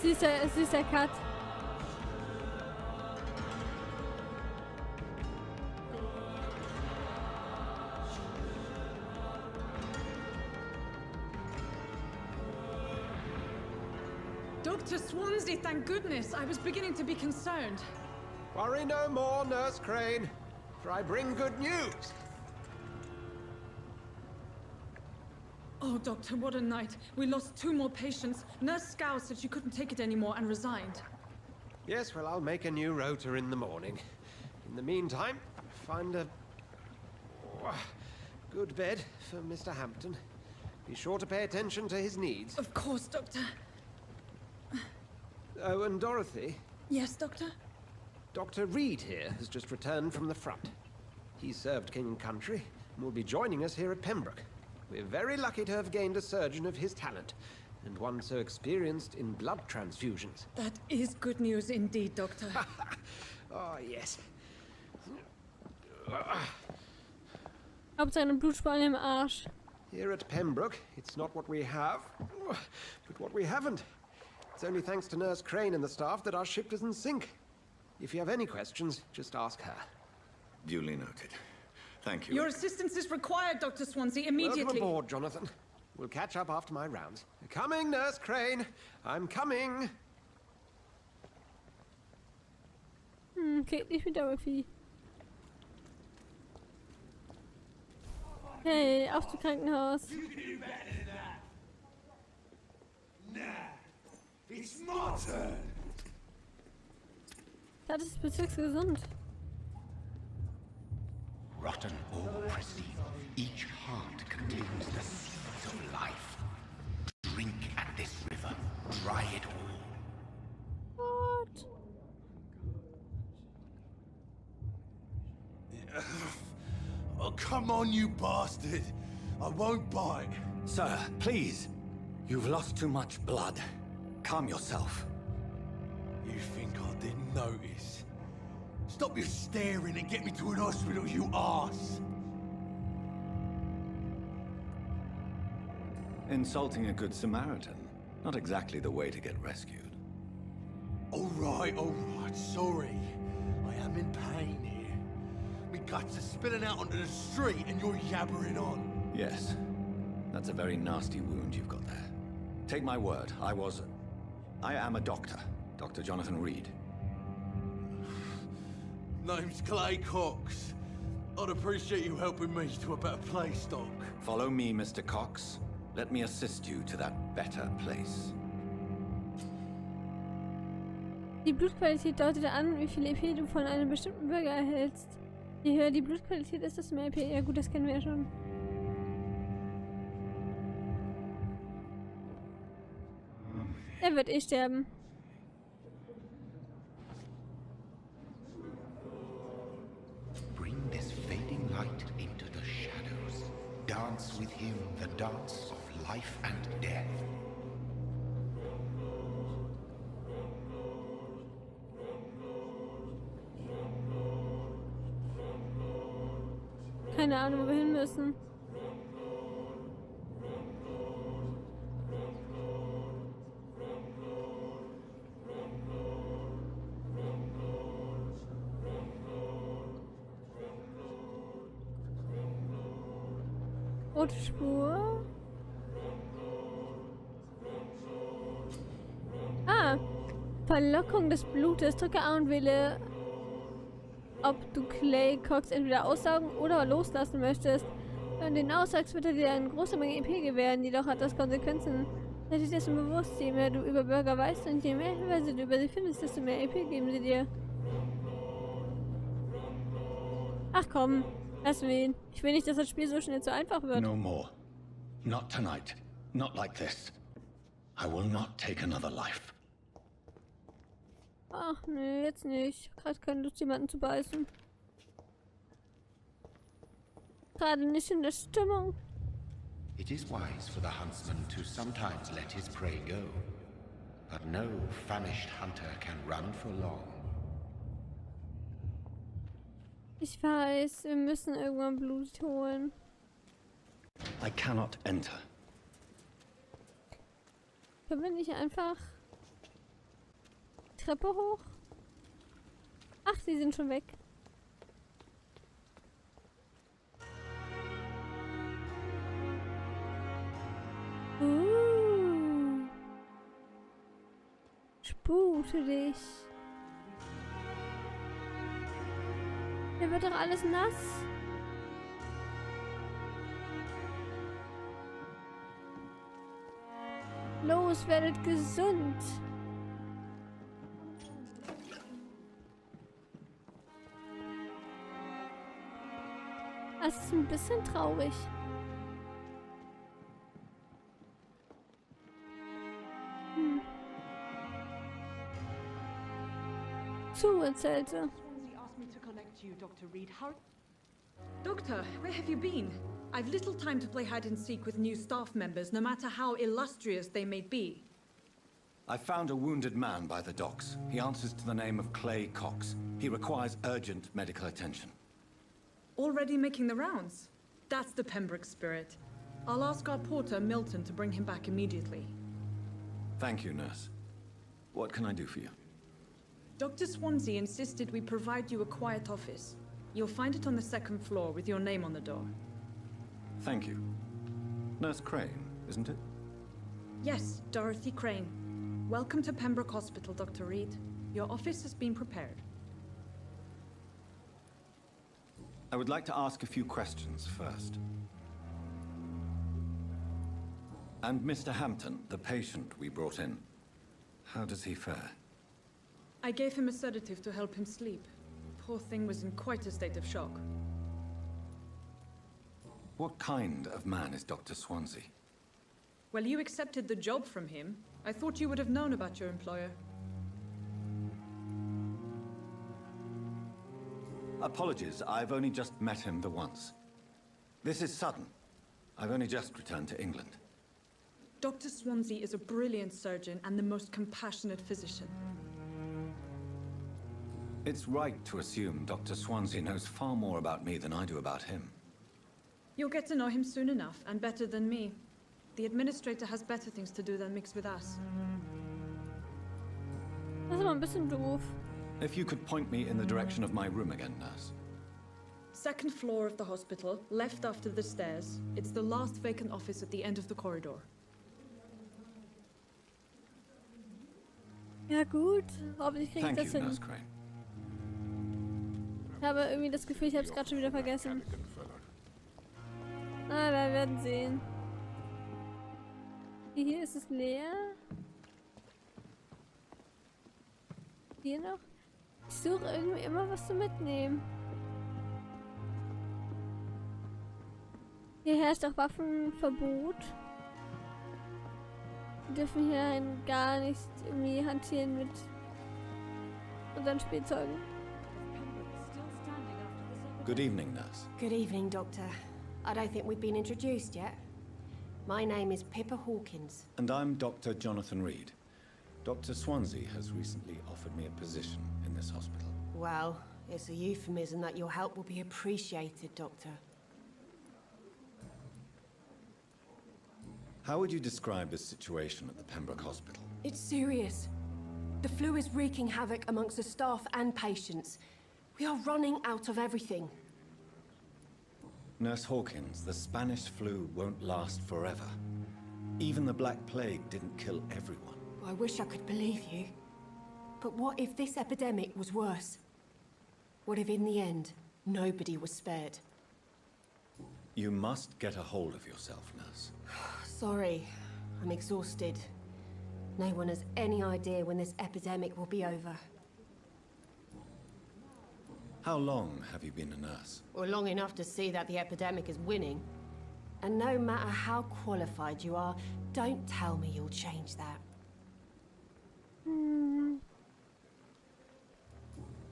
süßer Cut. Dr. Swansea, thank goodness. I was beginning to be concerned. Worry no more, Nurse Crane, for I bring good news. Oh, Doctor, what a night. We lost 2 more patients. Nurse Scow said she couldn't take it anymore and resigned. Yes, well, I'll make a new rota in the morning. In the meantime, find a good bed for Mr. Hampton. Be sure to pay attention to his needs. Of course, Doctor. Oh, and Dorothy? Yes, Doctor? Dr. Reid here has just returned from the front. He served King and Country and will be joining us here at Pembroke. We're very lucky to have gained a surgeon of his talent, and one so experienced in blood transfusions. That is good news indeed, Doctor. Oh, yes. Hauptsache eine Blutspur im Arsch. Here at Pembroke, it's not what we have, but what we haven't. It's only thanks to Nurse Crane and the staff that our ship doesn't sink. If you have any questions, just ask her. Duly noted. Thank you. Your assistance is required, Dr. Swansea, immediately. Welcome aboard, Jonathan. We'll catch up after my rounds. Coming, Nurse Crane. I'm coming. Geht nicht mit Dorothy. Hey, auf zum Krankenhaus. It's my turn. Das ist bezirksgesund. Rotten or pristine, each heart contains the seeds of life. Drink at this river, dry it all. What? Oh, come on, you bastard! I won't bite. Sir, please. You've lost too much blood. Calm yourself. You think I didn't notice? Stop your staring and get me to an hospital, you arse! Insulting a good Samaritan. Not exactly the way to get rescued. All right, sorry. I am in pain here. My guts are spilling out onto the street and you're yabbering on. Yes. That's a very nasty wound you've got there. Take my word, I am a doctor. Dr. Jonathan Reid. Name's Clay Cox. I'd appreciate you helping me to a better place, Doc. Follow me, Mr. Cox. Let me assist you to that better place. Die Blutqualität deutet an, wie viel EP du von einem bestimmten Bürger erhältst. Je höher die Blutqualität ist, desto mehr EP. Ja gut, das kennen wir ja schon. Er wird eh sterben. Bring this fading light into the shadows. Dance with him the dance of life and death. Keine Ahnung, wo wir hin müssen. Rote Spur. Ah, Verlockung des Blutes. Drücke A und wähle, ob du Clay Cox entweder aussaugen oder loslassen möchtest. Wenn du den aussaugst, wird er dir eine große Menge EP gewähren, jedoch hat das Konsequenzen. Sei dir dessen bewusst, je mehr du über Bürger weißt und je mehr Hinweise du über sie findest, desto mehr EP geben sie dir. Ach komm, lassen wir ihn. Ich will nicht, dass das Spiel so schnell zu einfach wird. No more. Not tonight. Not like this. I will not take another life. Ach nee, jetzt nicht. Gerade keine Lust, jemanden zu beißen. Gerade nicht in der Stimmung. It is wise for the huntsman to sometimes let his prey go, but no famished hunter can run for long. Ich weiß, wir müssen irgendwann Blut holen. I cannot enter. Können wir nicht einfach... Treppe hoch? Ach, die sind schon weg. Spute dich. Hier wird doch alles nass. Los, werdet gesund. Das ist ein bisschen traurig. Zelte. Swansea asked me to collect you, Dr. Reid. Doctor, where have you been? I've little time to play hide and seek with new staff members, no matter how illustrious they may be. I found a wounded man by the docks. He answers to the name of Clay Cox. He requires urgent medical attention. Already making the rounds? That's the Pembroke spirit. I'll ask our porter, Milton, to bring him back immediately. Thank you, nurse. What can I do for you? Dr. Swansea insisted we provide you a quiet office. You'll find it on the second floor with your name on the door. Thank you. Nurse Crane, isn't it? Yes, Dorothy Crane. Welcome to Pembroke Hospital, Dr. Reid. Your office has been prepared. I would like to ask a few questions first. And Mr. Hampton, the patient we brought in, how does he fare? I gave him a sedative to help him sleep. Poor thing was in quite a state of shock. What kind of man is Dr. Swansea? Well, you accepted the job from him. I thought you would have known about your employer. Apologies, I've only just met him the once. This is sudden. I've only just returned to England. Dr. Swansea is a brilliant surgeon and the most compassionate physician. It's right to assume Dr. Swansea knows far more about me than I do about him. You'll get to know him soon enough, and better than me. The administrator has better things to do than mix with us. Das ist aber ein bisschen doof. If you could point me in the direction of my room again, nurse. Second floor of the hospital, left after the stairs. It's the last vacant office at the end of the corridor. Ja gut, hoffentlich kriege ich Thank das you, hin. Nurse Crane. Ich habe irgendwie das Gefühl, ich habe es gerade schon wieder vergessen. Na, wir werden sehen. Hier ist es leer. Hier noch. Ich suche irgendwie immer was zu mitnehmen. Hier herrscht auch Waffenverbot. Wir dürfen hier gar nicht irgendwie hantieren mit unseren Spielzeugen. Good evening, nurse. Good evening, Doctor. I don't think we've been introduced yet. My name is Pippa Hawkins. And I'm Dr. Jonathan Reid. Dr. Swansea has recently offered me a position in this hospital. Well, it's a euphemism that your help will be appreciated, Doctor. How would you describe the situation at the Pembroke Hospital? It's serious. The flu is wreaking havoc amongst the staff and patients. We are running out of everything. Nurse Hawkins, the Spanish flu won't last forever. Even the Black Plague didn't kill everyone. I wish I could believe you. But what if this epidemic was worse? What if in the end, nobody was spared? You must get a hold of yourself, nurse. Sorry, I'm exhausted. No one has any idea when this epidemic will be over. How long have you been a nurse? Well, long enough to see that the epidemic is winning. And no matter how qualified you are, don't tell me you'll change that.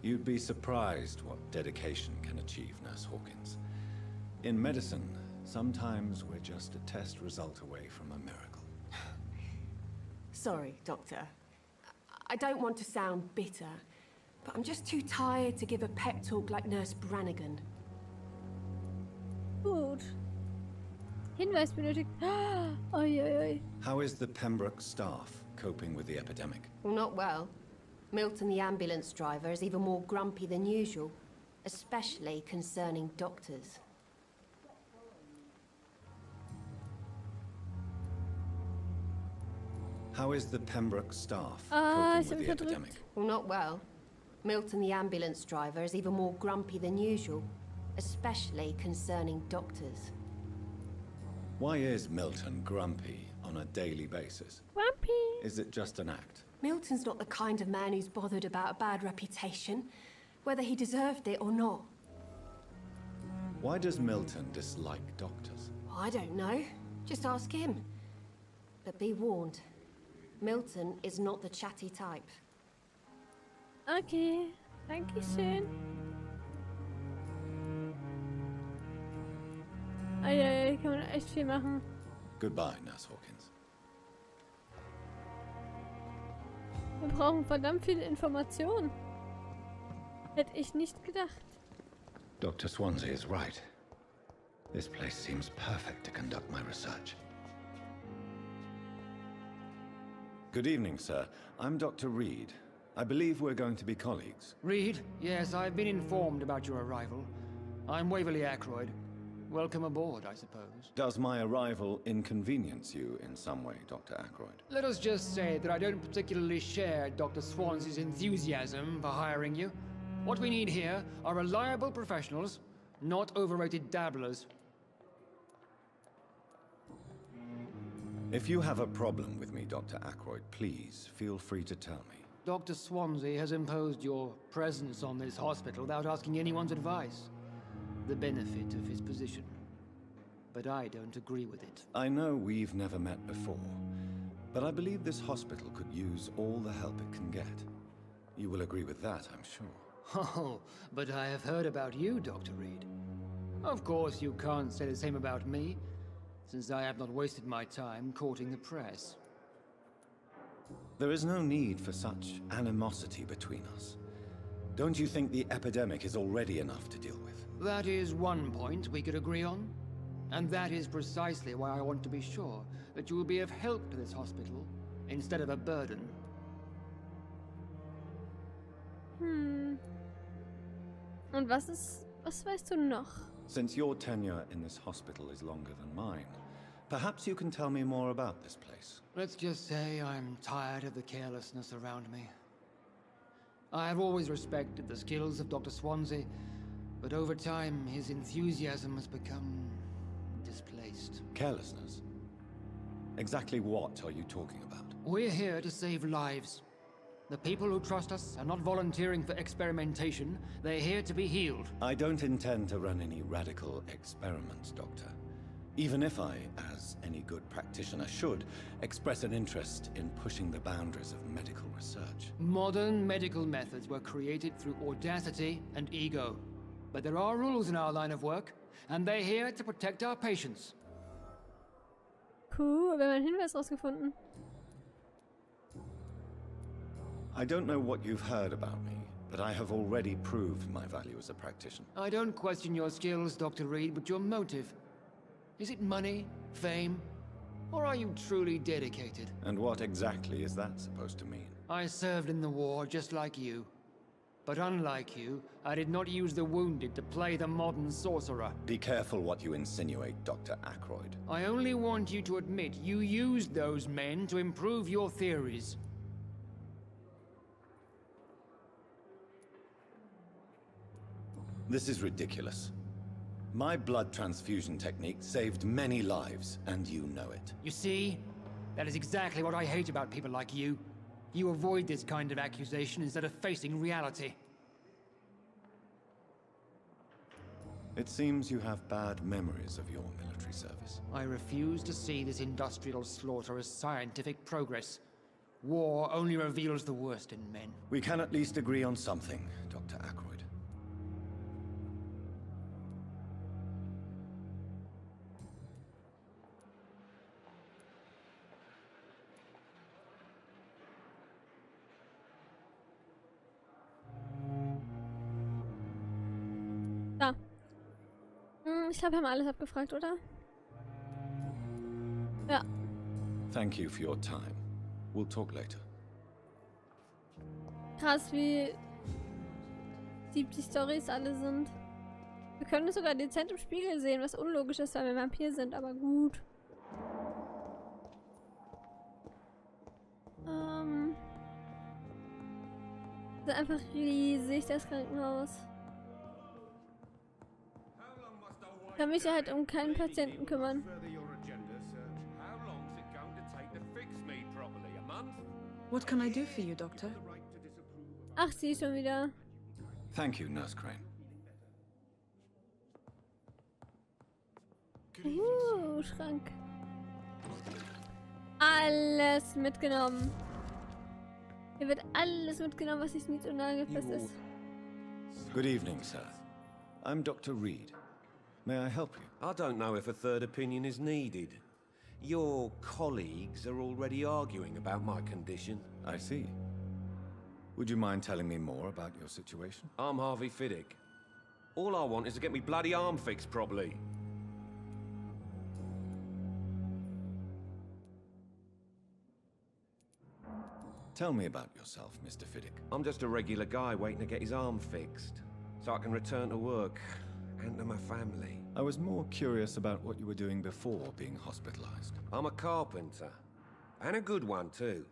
You'd be surprised what dedication can achieve, Nurse Hawkins. In medicine, sometimes we're just a test result away from a miracle. Sorry, Doctor. I don't want to sound bitter, but I'm just too tired to give a pep talk like Nurse Brannigan. Gut. Hinweis benötigt. Oi, oi, oi. How is the Pembroke staff coping with the epidemic? Well, not well. Milton, the ambulance driver, is even more grumpy than usual, especially concerning doctors. How is the Pembroke staff Ah, coping with the epidemic? Well, not well. Milton, the ambulance driver, is even more grumpy than usual, especially concerning doctors. Why is Milton grumpy on a daily basis? Grumpy. Is it just an act? Milton's not the kind of man who's bothered about a bad reputation, whether he deserved it or not. Why does Milton dislike doctors? I don't know. Just ask him. But be warned, Milton is not the chatty type. Okay, Dankeschön. Hier kann man echt viel machen. Goodbye, Nurse Hawkins. Wir brauchen verdammt viele Informationen. Hätte ich nicht gedacht. Dr. Swansea is right. This place seems perfect to conduct my research. Good evening, sir. I'm Dr. Reid. I believe we're going to be colleagues. Reid? Yes, I've been informed about your arrival. I'm Waverly Ackroyd. Welcome aboard, I suppose. Does my arrival inconvenience you in some way, Dr. Ackroyd? Let us just say that I don't particularly share Dr. Swansea's enthusiasm for hiring you. What we need here are reliable professionals, not overrated dabblers. If you have a problem with me, Dr. Ackroyd, please feel free to tell me. Dr. Swansea has imposed your presence on this hospital without asking anyone's advice. The benefit of his position. But I don't agree with it. I know we've never met before, but I believe this hospital could use all the help it can get. You will agree with that, I'm sure. Oh, but I have heard about you, Dr. Reid. Of course, you can't say the same about me, since I have not wasted my time courting the press. There is no need for such animosity between us. Don't you think the epidemic is already enough to deal with? That is one point we could agree on. And that is precisely why I want to be sure that you will be of help to this hospital, instead of a burden. Und was weißt du noch? Since your tenure in this hospital is longer than mine, perhaps you can tell me more about this place. Let's just say I'm tired of the carelessness around me. I have always respected the skills of Dr. Swansea, but over time his enthusiasm has become displaced. Carelessness? Exactly what are you talking about? We're here to save lives. The people who trust us are not volunteering for experimentation, they're here to be healed. I don't intend to run any radical experiments, Doctor. Even if I, as any good practitioner should, express an interest in pushing the boundaries of medical research. Modern medical methods were created through audacity and ego. But there are rules in our line of work, and they're here to protect our patients. Cool, wir haben einen Hinweis rausgefunden. I don't know what you've heard about me, but I have already proved my value as a practitioner. I don't question your skills, Dr. Reid, but your motive. Is it money, fame, or are you truly dedicated? And what exactly is that supposed to mean? I served in the war just like you. But unlike you, I did not use the wounded to play the modern sorcerer. Be careful what you insinuate, Dr. Ackroyd. I only want you to admit you used those men to improve your theories. This is ridiculous. My blood transfusion technique saved many lives, and you know it. You see? That is exactly what I hate about people like you. You avoid this kind of accusation instead of facing reality. It seems you have bad memories of your military service. I refuse to see this industrial slaughter as scientific progress. War only reveals the worst in men. We can at least agree on something, Dr. Ackroyd. Da. Ich glaube, wir haben alles abgefragt, oder? Ja. Thank you for your time. We'll talk later. Krass, wie deep die Storys alle sind. Wir können es sogar dezent im Spiegel sehen, was unlogisch ist, weil wir Vampir sind, aber gut. Das ist einfach riesig, das Krankenhaus. Ich kann mich ja halt um keinen Patienten kümmern. What can I do for you, Doctor? Ach, sie schon wieder. Thank you, Nurse Crane. Schrank. Alles mitgenommen. Hier wird alles mitgenommen, was nicht nied- und nagelfest ist. Good evening, sir. I'm Dr. Reid. May I help you? I don't know if a third opinion is needed. Your colleagues are already arguing about my condition. I see. Would you mind telling me more about your situation? I'm Harvey Fiddick. All I want is to get me bloody arm fixed properly. Tell me about yourself, Mr. Fiddick. I'm just a regular guy waiting to get his arm fixed, so I can return to work and to my family. I was more curious about what you were doing before being hospitalized. I'm a carpenter, and a good one too.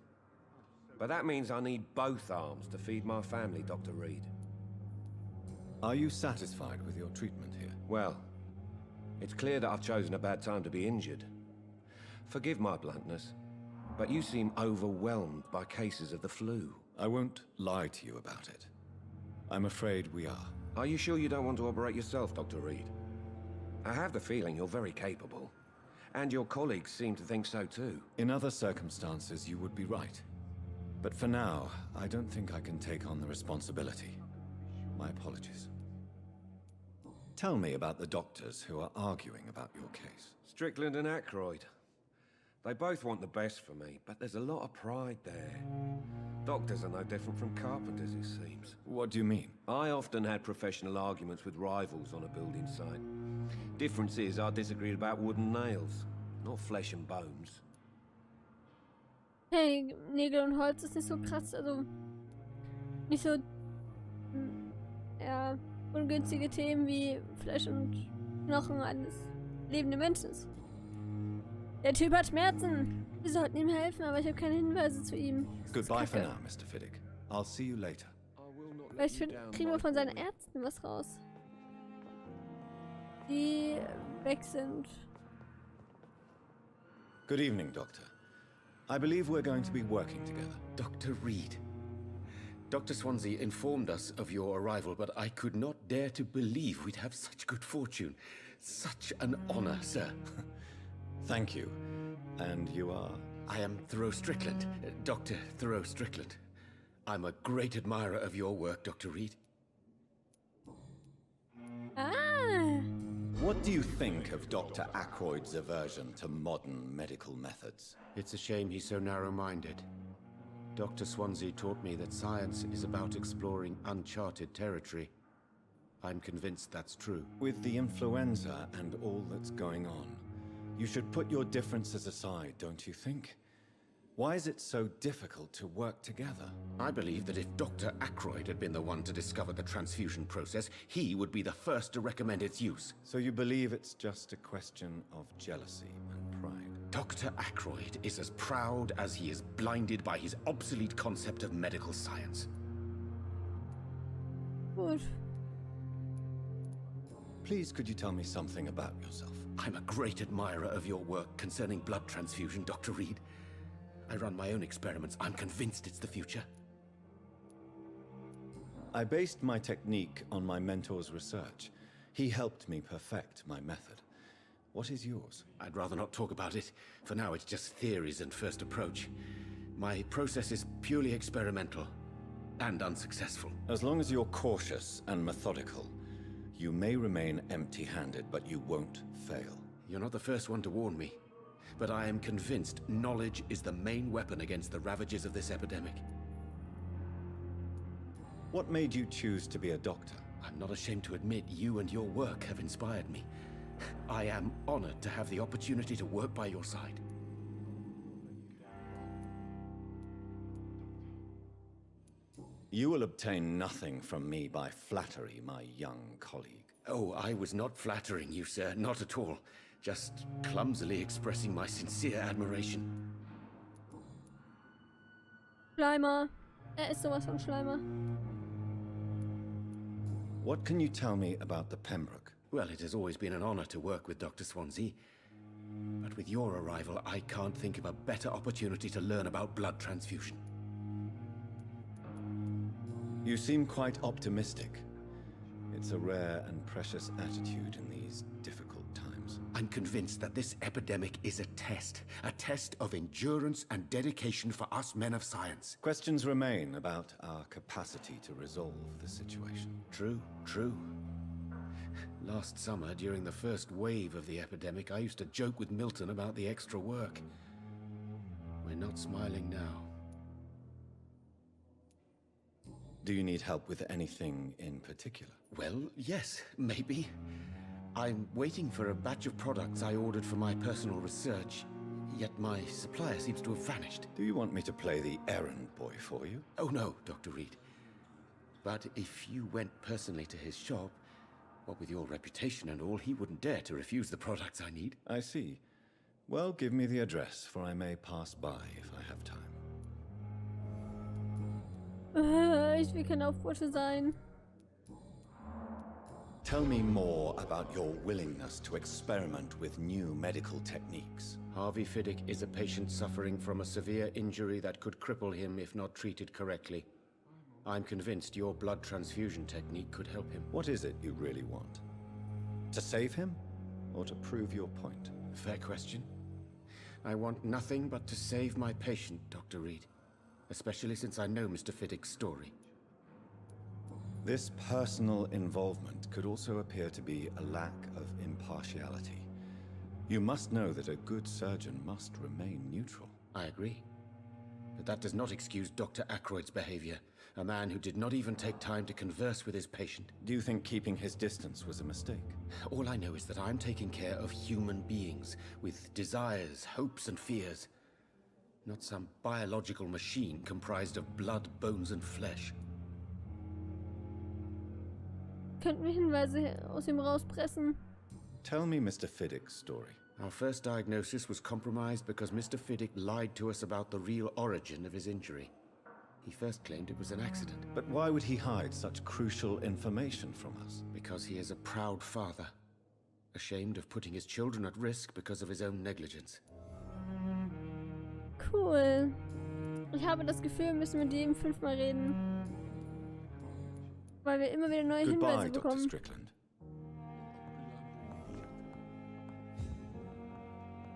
But that means I need both arms to feed my family, Dr. Reid. Are you satisfied with your treatment here? Well, it's clear that I've chosen a bad time to be injured. Forgive my bluntness, but you seem overwhelmed by cases of the flu. I won't lie to you about it. I'm afraid we are. Are you sure you don't want to operate yourself, Dr. Reid? I have the feeling you're very capable, and your colleagues seem to think so too. In other circumstances, you would be right. But for now, I don't think I can take on the responsibility. My apologies. Tell me about the doctors who are arguing about your case. Strickland and Aykroyd. They both want the best for me, but there's a lot of pride there. Doctors are no different from carpenters, it seems. What do you mean? I often had professional arguments with rivals on a building site. Difference is I disagreed about wooden nails, not flesh and bones. Hey, Nägel und Holz ist nicht so krass, also nicht so ja, ungünstige Themen wie Fleisch und Knochen eines lebenden Menschen. Der Typ hat Schmerzen. Wir sollten ihm helfen, aber ich habe keine Hinweise zu ihm. Goodbye for now, Mr. Fiddick. I'll see you later. Vielleicht kriegen wir von seinen Ärzten was raus. Die weg sind. Good evening, Doctor. I believe we're going to be working together. Dr. Reid. Dr. Swansea informed us of your arrival, but I could not dare to believe we'd have such good fortune. Such an honor, sir. Thank you. And you are? I am Thoreau Strickland, Dr. Thoreau Strickland. I'm a great admirer of your work, Dr. Reid. Ah! What do you think of Dr. Aykroyd's aversion to modern medical methods? It's a shame he's so narrow-minded. Dr. Swansea taught me that science is about exploring uncharted territory. I'm convinced that's true. With the influenza and all that's going on, you should put your differences aside, don't you think? Why is it so difficult to work together? I believe that if Dr. Aykroyd had been the one to discover the transfusion process, he would be the first to recommend its use. So you believe it's just a question of jealousy and pride? Dr. Aykroyd is as proud as he is blinded by his obsolete concept of medical science. Gut. Please, could you tell me something about yourself? I'm a great admirer of your work concerning blood transfusion, Dr. Reid. I run my own experiments. I'm convinced it's the future. I based my technique on my mentor's research. He helped me perfect my method. What is yours? I'd rather not talk about it. For now, it's just theories and first approach. My process is purely experimental and unsuccessful. As long as you're cautious and methodical, you may remain empty-handed, but you won't fail. You're not the first one to warn me. But I am convinced knowledge is the main weapon against the ravages of this epidemic. What made you choose to be a doctor? I'm not ashamed to admit you and your work have inspired me. I am honored to have the opportunity to work by your side. You will obtain nothing from me by flattery, my young colleague. Oh, I was not flattering you, sir. Not at all. Just clumsily expressing my sincere admiration. Schleimer. Ist sowas von Schleimer. What can you tell me about the Pembroke? Well, it has always been an honor to work with Dr. Swansea. But with your arrival, I can't think of a better opportunity to learn about blood transfusion. You seem quite optimistic. It's a rare and precious attitude in these difficult times. I'm convinced that this epidemic is a test of endurance and dedication for us men of science. Questions remain about our capacity to resolve the situation. True, true. Last summer, during the first wave of the epidemic, I used to joke with Milton about the extra work. We're not smiling now. Do you need help with anything in particular? Well, yes, maybe. I'm waiting for a batch of products I ordered for my personal research, yet my supplier seems to have vanished. Do you want me to play the errand boy for you? Oh no, Dr. Reid. But if you went personally to his shop, what with your reputation and all, he wouldn't dare to refuse the products I need. I see. Well, give me the address, for I may pass by if I have time. Ich will keine Aufbote sein. Tell me more about your willingness to experiment with new medical techniques. Harvey Fiddick is a patient suffering from a severe injury that could cripple him if not treated correctly. I'm convinced your blood transfusion technique could help him. What is it you really want? To save him, or to prove your point? Fair question. I want nothing but to save my patient, Dr. Reid. Especially since I know Mr. Fiddick's story. This personal involvement could also appear to be a lack of impartiality. You must know that a good surgeon must remain neutral. I agree. But that does not excuse Dr. Ackroyd's behavior, a man who did not even take time to converse with his patient. Do you think keeping his distance was a mistake? All I know is that I'm taking care of human beings, with desires, hopes and fears. Not some biological machine comprised of blood, bones and flesh. Könnten wir Hinweise aus ihm rauspressen? Tell me Mr. Fiddick's story. Our first diagnosis was compromised because Mr. Fiddick lied to us about the real origin of his injury. He first claimed it was an accident. But why would he hide such crucial information from us? Because he is a proud father, ashamed of putting his children at risk because of his own negligence. Cool. Ich habe das Gefühl, wir müssen mit jedem 5-mal reden. Weil wir immer wieder neue Hinweise Dr. bekommen. Strickland.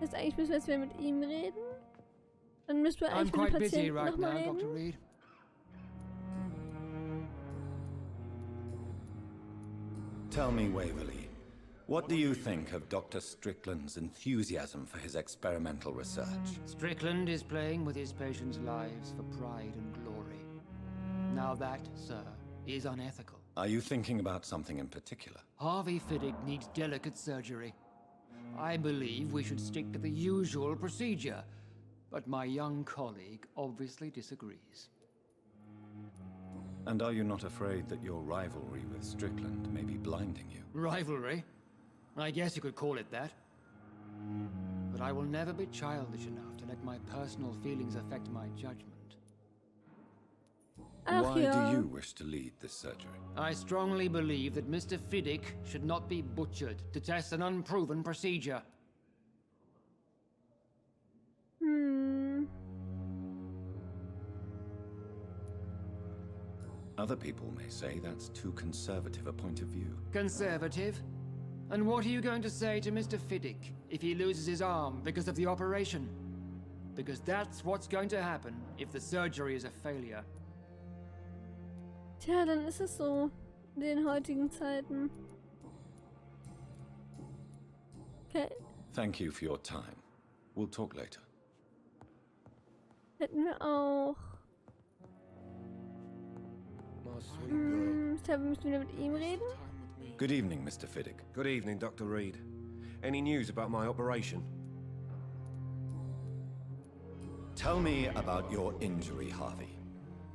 Jetzt eigentlich müssen wir jetzt wieder mit ihm reden. Dann müssen wir I'm eigentlich mit quite dem busy Patienten right nochmal now, Dr. reden. Reid. Tell me, Waverly, what do you think of Dr. Strickland's enthusiasm for his experimental research? Strickland is playing with his patients' lives for pride and glory. Now that, sir, is unethical. Are you thinking about something in particular? Harvey Fiddick needs delicate surgery. I believe we should stick to the usual procedure, but my young colleague obviously disagrees. And are you not afraid that your rivalry with Strickland may be blinding you? Rivalry? I guess you could call it that. But I will never be childish enough to let my personal feelings affect my judgment. Ach Why ja. do you wish to lead this surgery? I strongly believe that Mr. Fiddick should not be butchered to test an unproven procedure. Other people may say that's too conservative a point of view. Conservative? And what are you going to say to Mr. Fiddick if he loses his arm because of the operation? Because that's what's going to happen if the surgery is a failure. Tja, dann ist es so. In den heutigen Zeiten. Okay. Thank you for your time. We'll talk later. Hätten wir auch. Ich glaube, wir müssen wieder mit ihm reden. Good evening, Mr. Fiddick. Good evening, Dr. Reid. Any news about my operation? Tell me about your injury, Harvey.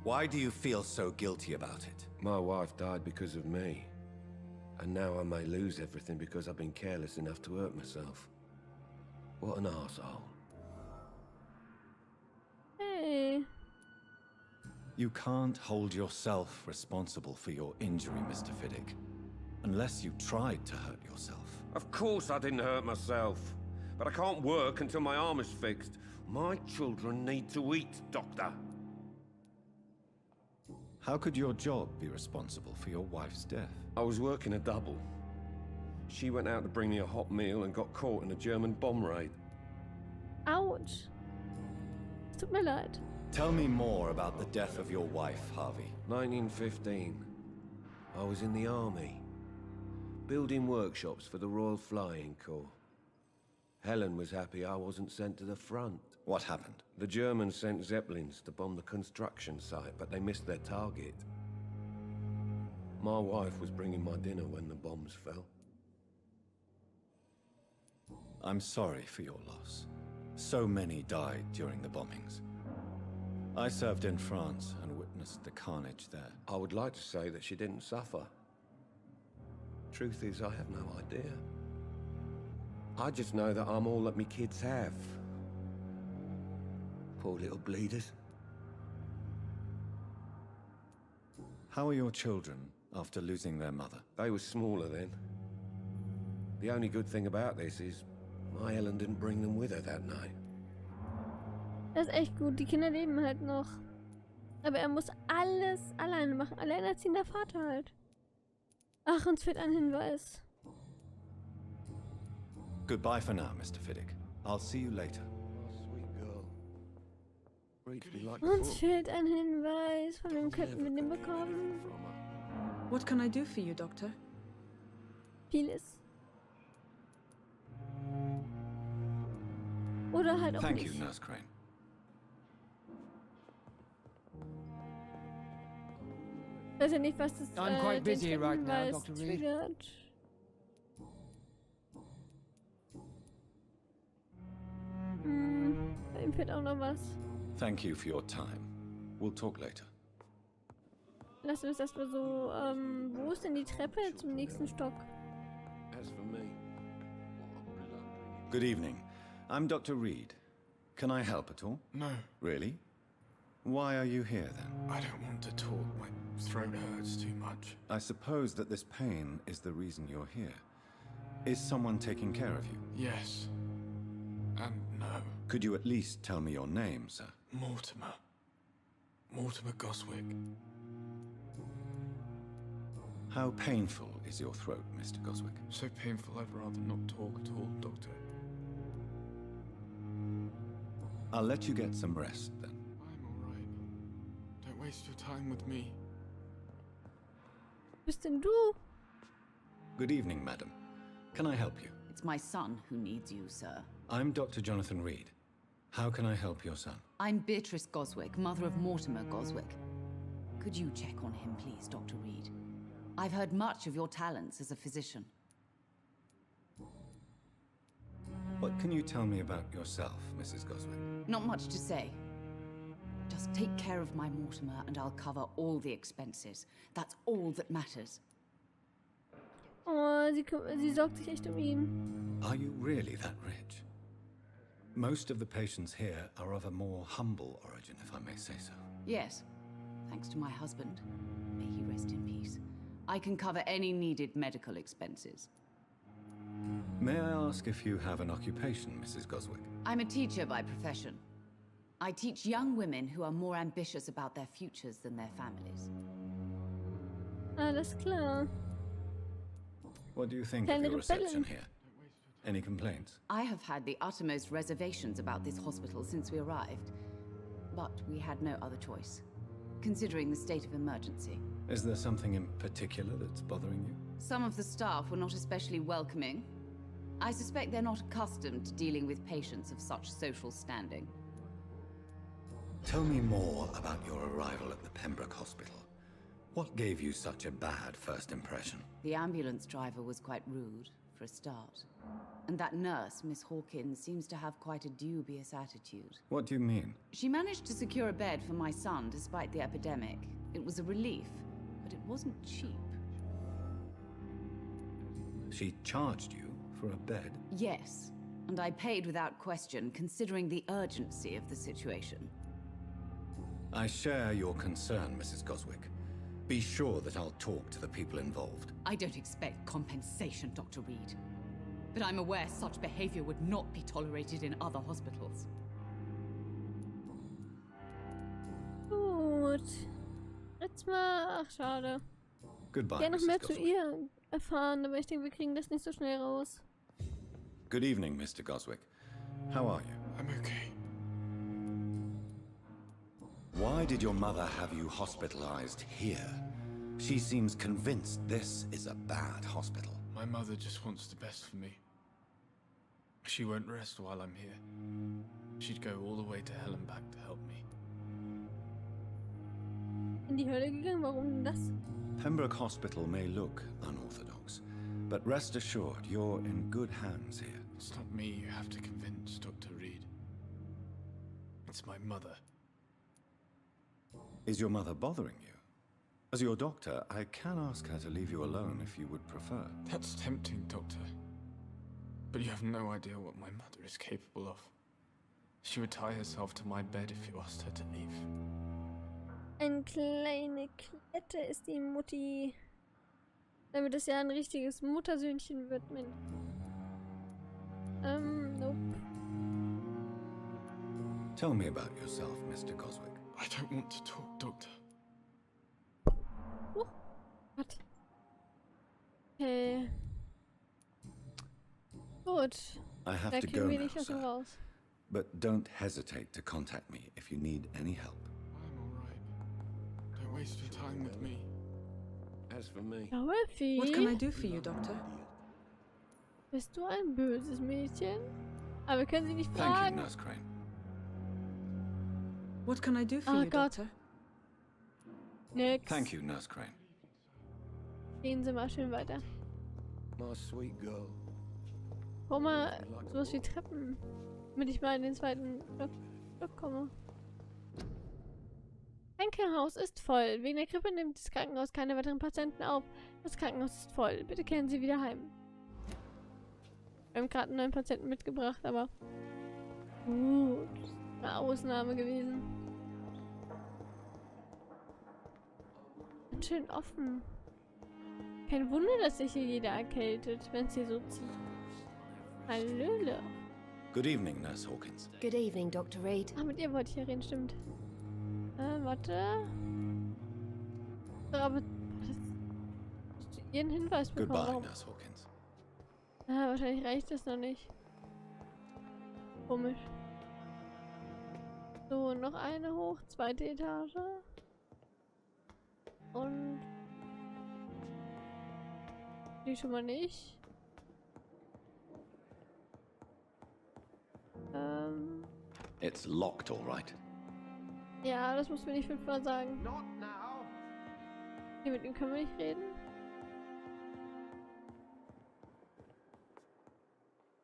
Why do you feel so guilty about it? My wife died because of me. And now I may lose everything because I've been careless enough to hurt myself. What an arsehole. Hey. You can't hold yourself responsible for your injury, Mr. Fiddick. Unless you tried to hurt yourself. Of course I didn't hurt myself. But I can't work until my arm is fixed. My children need to eat, Doctor. How could your job be responsible for your wife's death? I was working a double. She went out to bring me a hot meal and got caught in a German bomb raid. Ouch. Es tut mir leid. Tell me more about the death of your wife, Harvey. 1915. I was in the army, building workshops for the Royal Flying Corps. Helen was happy I wasn't sent to the front. What happened? The Germans sent Zeppelins to bomb the construction site, but they missed their target. My wife was bringing my dinner when the bombs fell. I'm sorry for your loss. So many died during the bombings. I served in France and witnessed the carnage there. I would like to say that she didn't suffer. Truth is, I have no idea. I just know that I'm all that me kids have. Poor little bleeders. How are your children after losing their mother? They were smaller then. The only good thing about this is my Helen didn't bring them with her that night. Das ist echt gut. Die Kinder leben halt noch. Aber er muss alles alleine machen. Alleinerziehender Vater halt. Ach, uns fehlt ein Hinweis. Goodbye for now, Mr. Fiddick. I'll see you later. Sweet girl. Reads me like Uns fehlt ein Hinweis. Von wem könnten wir den bekommen? What can I do for you, Doctor? Vieles. Oder halt auch Thank nicht. you, Nurse Crane. Ich weiß ja nicht, was das I'm quite busy den right now, Hinweis Dr. Reid. triggert. Bei ihm fehlt auch noch was. Thank you for your time. We'll talk later. Lass uns erstmal so, wo ist denn die Treppe zum nächsten Stock? As for me, Good evening. I'm Dr. Reid. Can I help at all? No, Really? Why are you here then? I don't want to talk. My throat hurts too much. I suppose that this pain is the reason you're here. Is someone taking care of you? Yes. And no. Could you at least tell me your name, sir? Mortimer. Mortimer Goswick. How painful is your throat, Mr. Goswick? So painful I'd rather not talk at all, Doctor. I'll let you get some rest then. I'm alright. Don't waste your time with me. Was bist denn du? Good evening, madam. Can I help you? It's my son who needs you, sir. I'm Dr. Jonathan Reid. How can I help your son? I'm Beatrice Goswick, mother of Mortimer Goswick. Could you check on him, please, Dr. Reid? I've heard much of your talents as a physician. What can you tell me about yourself, Mrs. Goswick? Not much to say. Just take care of my Mortimer and I'll cover all the expenses. That's all that matters. Oh, sie sorgt sich echt ihn. Are you really that rich? Most of the patients here are of a more humble origin, if I may say so. Yes, thanks to my husband. May he rest in peace. I can cover any needed medical expenses. May I ask if you have an occupation, Mrs. Goswick? I'm a teacher by profession. I teach young women who are more ambitious about their futures than their families. Alles klar. What do you think of your reception here? Any complaints? I have had the uttermost reservations about this hospital since we arrived. But we had no other choice, considering the state of emergency. Is there something in particular that's bothering you? Some of the staff were not especially welcoming. I suspect they're not accustomed to dealing with patients of such social standing. Tell me more about your arrival at the Pembroke Hospital. What gave you such a bad first impression? The ambulance driver was quite rude, for a start. And that nurse, Miss Hawkins, seems to have quite a dubious attitude. What do you mean? She managed to secure a bed for my son despite the epidemic. It was a relief, but it wasn't cheap. She charged you for a bed? Yes, and I paid without question, considering the urgency of the situation. I share your concern, Mrs. Goswick. Be sure that I'll talk to the people involved. I don't expect compensation, Dr. Reid. But I'm aware such behavior would not be tolerated in other hospitals. Gut. Jetzt mal... Ach, schade. Goodbye, Gerne noch Mrs. mehr zu Goswick. ihr erfahren, aber ich denke, wir kriegen das nicht so schnell raus. Good evening, Mr. Goswick. How are you? I'm okay. Why did your mother have you hospitalized here? She seems convinced this is a bad hospital. My mother just wants the best for me. She won't rest while I'm here. She'd go all the way to hell and back to help me. In die Hölle gegangen? Warum denn das? Pembroke Hospital may look unorthodox, but rest assured you're in good hands here. It's not me you have to convince, Dr. Reid. It's my mother. Is your mother bothering you? As your doctor, I can ask her to leave you alone if you would prefer. That's tempting, Doctor. But you have no idea what my mother is capable of. She would tie herself to my bed if you asked her to leave. Eine kleine Klette ist die Mutti. Damit es ja ein richtiges Muttersöhnchen wird, Mensch. Nope. Tell me about yourself, Mr. Goswick. I don't want to talk, Doctor. What? Okay. Gut. I have Da to go kriegen wir now, nicht aus dem sir. raus. But don't hesitate to contact me if you need any help. I'm all right. Don't waste your time with me. As for me, Wolfie, What can I do for you, Doctor? bist du ein böses Mädchen? Aber wir können sie nicht Thank you, fragen. Nurse Crane. What can I do for Oh, you, God. Doctor? Nix. Thank you, Nurse Crane. Gehen Sie mal schön weiter. my sweet girl. Hol mal sowas wie Treppen, damit ich mal in den zweiten Stock komme. Krankenhaus ist voll. Wegen der Grippe nimmt das Krankenhaus keine weiteren Patienten auf. Das Krankenhaus ist voll. Bitte kehren Sie wieder heim. Wir haben gerade einen neuen Patienten mitgebracht, aber das ist eine Ausnahme gewesen. Ganz schön offen. Kein Wunder, dass sich hier jeder erkältet, wenn es hier so zieht. Hallöle. Good evening, Nurse Hawkins. Good evening, Dr. Reid. Ah, mit ihr wollte ich ja reden, stimmt. Warte. So, aber hast du ihren Hinweis bekommen? Goodbye, Warum? Nurse Hawkins. Wahrscheinlich reicht das noch nicht. Komisch. So, noch eine hoch, zweite Etage. Und die schon mal nicht. It's locked, all right. Ja, das muss mir nicht fünfmal sagen. Not now. Hier, mit ihm können wir nicht reden.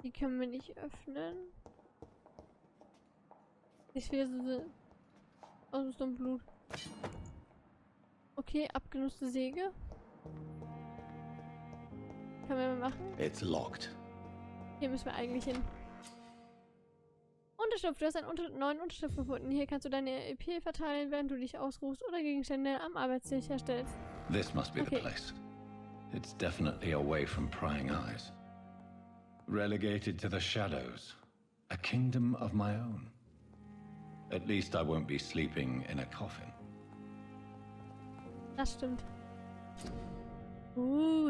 Die können wir nicht öffnen. Ich will so aus dem Blut. Okay, abgenutzte Säge. Können wir mal machen? It's locked. Hier müssen wir eigentlich hin. Unterschlupf. Du hast einen neuen Unterschlupf gefunden. Hier kannst du deine EP verteilen, während du dich ausruhst oder Gegenstände am Arbeitstisch herstellst. This must be Okay. the place. It's definitely away from prying eyes. Relegated to the shadows. A kingdom of my own. At least I won't be sleeping in a coffin. Das stimmt.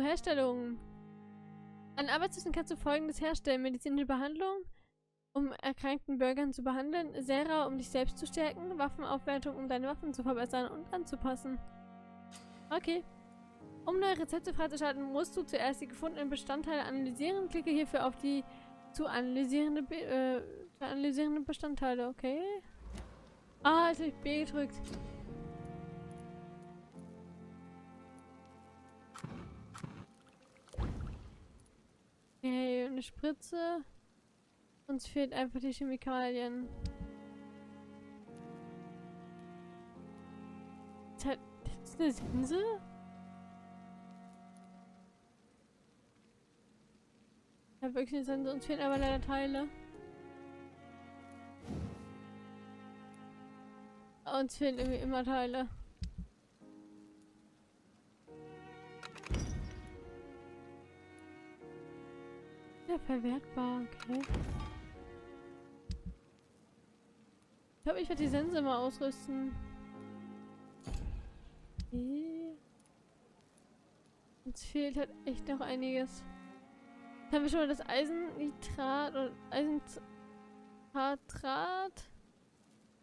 Herstellung. An Arbeitstischen kannst du Folgendes herstellen. Medizinische Behandlung, um erkrankten Bürgern zu behandeln. Sera, um dich selbst zu stärken. Waffenaufwertung, um deine Waffen zu verbessern und anzupassen. Okay. Um neue Rezepte freizuschalten, musst du zuerst die gefundenen Bestandteile analysieren. Klicke hierfür auf die zu analysierende Bestandteile. Okay. Ah, jetzt habe ich B gedrückt. Spritze. Uns fehlt einfach die Chemikalien. Das ist eine Sense? Ja, wirklich eine Sense. Uns fehlen aber leider Teile. Uns fehlen irgendwie immer Teile. Ja, verwertbar, okay. Ich glaube, ich werde die Sense mal ausrüsten. Okay. Uns fehlt halt echt noch einiges. Jetzt haben wir schon mal das Eisennitrat und Eisentartrat.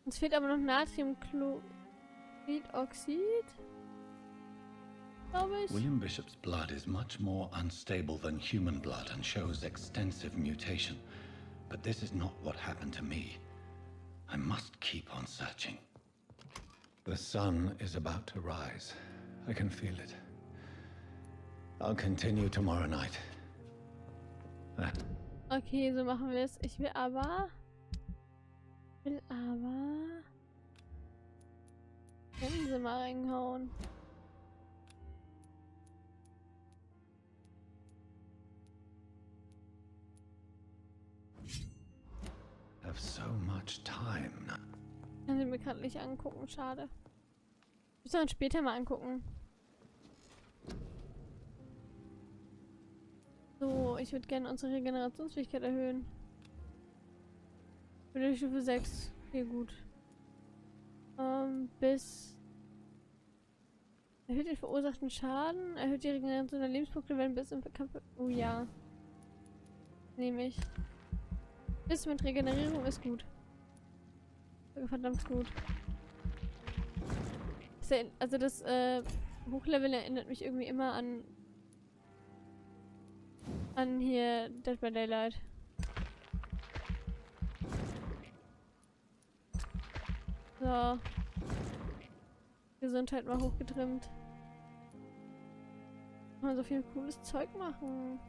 Uns fehlt aber noch Natriumchloриdoxid. Glaube ich. William Bishop's blood is much more unstable than human blood and shows extensive mutation. But this is not what happened to me. I must keep on searching. The sun is about to rise. I can feel it. I'll continue tomorrow night. Okay, so machen wir es. Ich will aber Sense mal reinhauen. Have so much time now. Kann sie mir gerade nicht angucken, schade. Ich muss dann später mal angucken. So, ich würde gerne unsere Regenerationsfähigkeit erhöhen. Für die Stufe 6. Okay, gut. Bis... Erhöht den verursachten Schaden, erhöht die Regeneration der Lebenspunkte, wenn bis im Kampf... Oh ja. Nehme ich. Bis mit Regenerierung ist gut. Verdammt gut. Also das Hochlevel erinnert mich irgendwie immer an hier Dead by Daylight. So. Gesundheit mal hochgetrimmt. Kann man so viel cooles Zeug machen.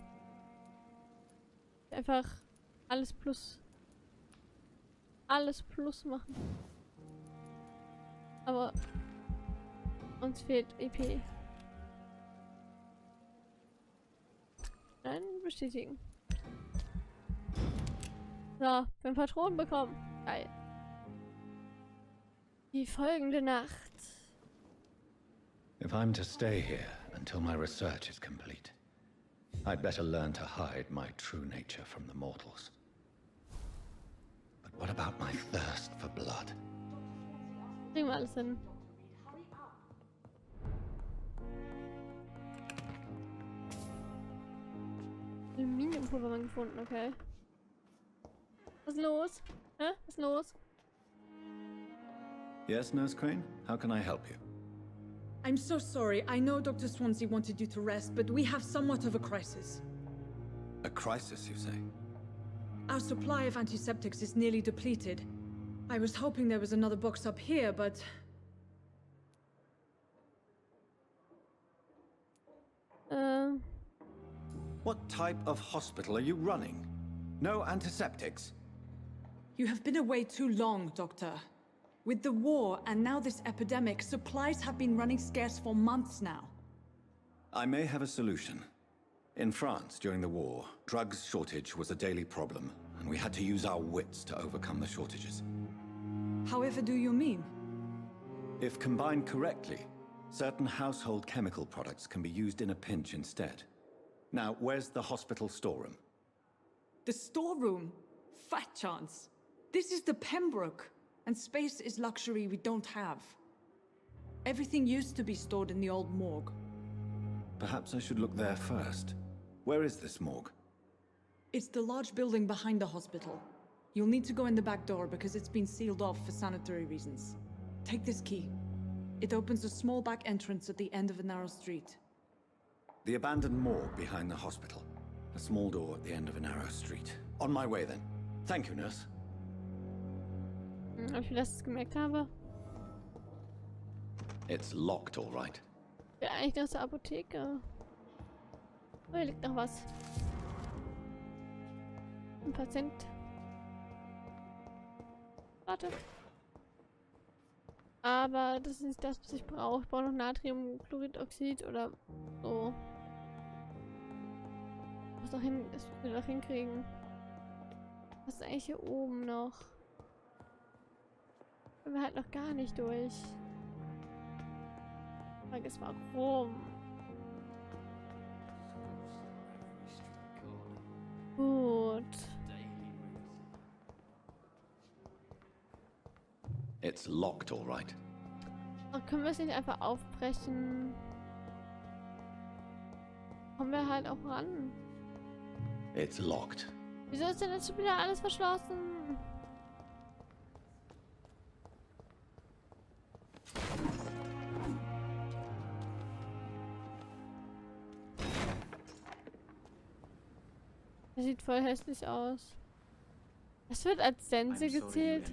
Einfach alles plus machen. Aber uns fehlt EP. Nein, bestätigen. So, wir haben Patronen bekommen. Geil. Die folgende Nacht. If I'm to stay here until my research is complete, I'd better learn to hide my true nature from the mortals. But what about my thirst for blood? Kriegen wir alles hin. Aluminiumpulver gefunden, okay. Was ist los? Hä? Was ist los? Yes, Nurse Crane? How can I help you? I'm so sorry. I know Dr. Swansea wanted you to rest, but we have somewhat of a crisis. A crisis, you say? Our supply of antiseptics is nearly depleted. I was hoping there was another box up here, but... What type of hospital are you running? No antiseptics? You have been away too long, Doctor. With the war and now this epidemic, supplies have been running scarce for months now. I may have a solution. In France, during the war, drugs shortage was a daily problem, and we had to use our wits to overcome the shortages. However do you mean? If combined correctly, certain household chemical products can be used in a pinch instead. Now, where's the hospital storeroom? The storeroom? Fat chance. This is the Pembroke, and space is luxury we don't have. Everything used to be stored in the old morgue. Perhaps I should look there first. Where is this morgue? It's the large building behind the hospital. You'll need to go in the back door because it's been sealed off for sanitary reasons. Take this key. It opens a small back entrance at the end of a narrow street. The abandoned morgue behind the hospital. A small door at the end of a narrow street. On my way then. Thank you, nurse. Ob ich mir das gemerkt habe? It's locked, all right. Ja, eigentlich aus der Apotheke. Oh, hier liegt noch was. Ein Patient. Warte. Aber das ist nicht das, was ich brauche. Ich brauche noch Natriumchloridoxid oder so. Ich muss doch hin, das müssen wir doch hinkriegen. Was ist eigentlich hier oben noch? Können wir halt noch gar nicht durch. Die Frage ist, warum? Gut. It's locked, all right. Oh, können wir es nicht einfach aufbrechen? Kommen wir halt auch ran. It's locked. Wieso ist denn jetzt schon wieder alles verschlossen? Das sieht voll hässlich aus. Das wird als Sense gezählt.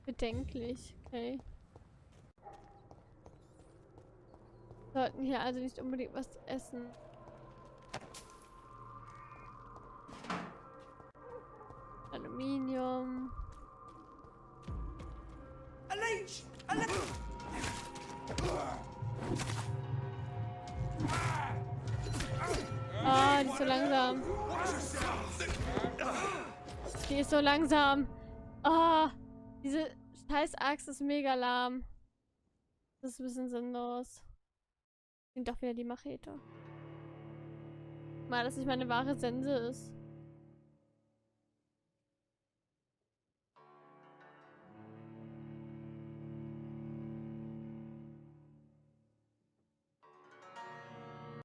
Bedenklich, okay. Wir sollten hier also nicht unbedingt was essen. Aluminium. Ah, die ist so langsam. Die ist so langsam. Ah, diese scheiß Axt ist mega lahm. Das ist ein bisschen sinnlos. Nimmt doch wieder die Machete. Mal, dass nicht meine wahre Sense ist.